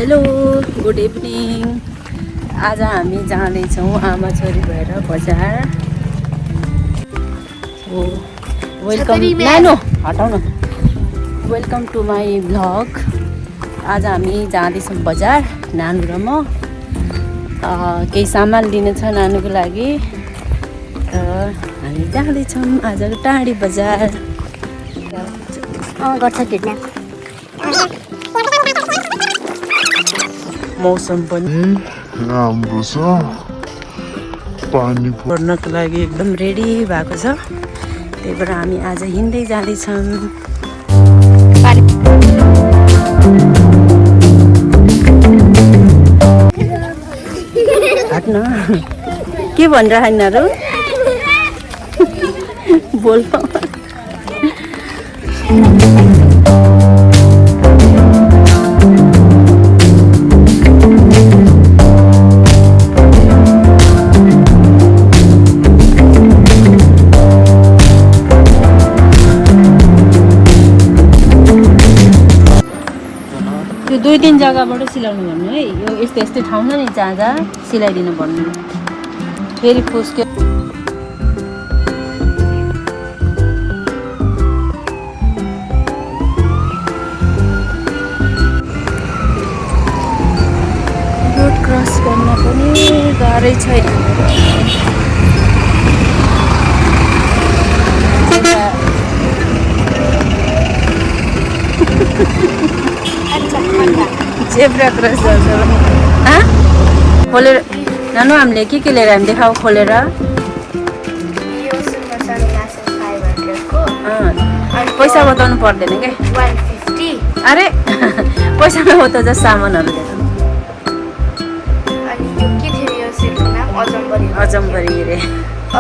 Hello good evening. आज हामी जाँदैछौँ आमा छोरी भएर बजार। वेलकम नानो हटाउन। Welcome to my vlog. आज हामी जाँदैछौँ बजार, नानु र म। केही सामान लिनु छ नानुको लागि, हामी जाँदैछौँ आज टाढी बजार। गर्छ किड्न्याप। मौसम पनि राम्रो छ, पानी पर्नको लागि एकदम रेडी भएको छ। त्यही भएर हामी आज हिँड्दै जाँदैछौँ। हट्न, के भनिरह यिनीहरू? बोल। त्यो 2-3 जग्गाबाट सिलाउनु भन्नु है। यो यस्तो यस्तो ठाउँ छ नि जहाँ जहाँ सिलाइदिनु भन्नु। फेरि फुस्क्यो। रोड क्रस गर्न पनि गाह्रै छैन। जेब्रा क्रस गर्छ भने खोलेर नानु हामीले के लिएर हामी देखाऊ खोलेर। पैसा बताउनु पर्दैन क्या। 150। अरे पैसामा हो त जस्ट सामानहरू देखाऊ। अनि यो के थियो यो सेटको नाम? अजम्बरी। अजम्बरी रे।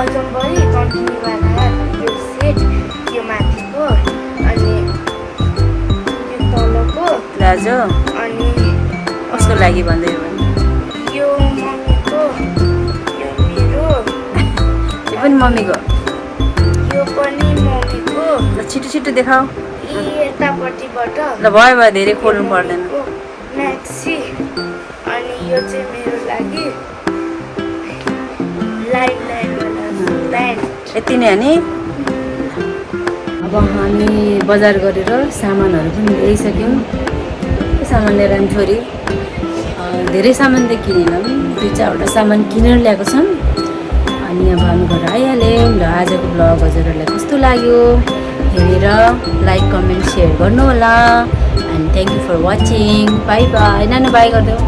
अजम्बरी कम्पनीवाला यो सेट, यो माथिको अनि यो तलको प्लाजो। अनि कसको लागि भन्दै हो भने यो मम्मीको, यो मेरो, यो पनि मम्मीको। यो पनि मम्मीको। ल छिटो छिटो देखाऊ। यतापट्टिबाट ल भयो धेरै खोल्नु पर्दैन। म्याक्सी। अनि यो चाहिँ मेरो लागि लाइनवाला प्यान्ट। यति नै हो नि। अब हामी बजार गरेर सामानहरू पनि ल्याइसक्यौँ। सामान लिएर हामी छोरी धेरै सामान त किनेनौँ, 2-4वटा सामान किनेर ल्याएको छौँ। अनि अब हामी घर आइहाल्यौँ। र आजको ब्लग हजुरहरूलाई कस्तो लाग्यो हेरेर लाइक कमेन्ट सेयर गर्नु होला। And thank you for watching. Bye bye. नानु बाई गरिदेऊ।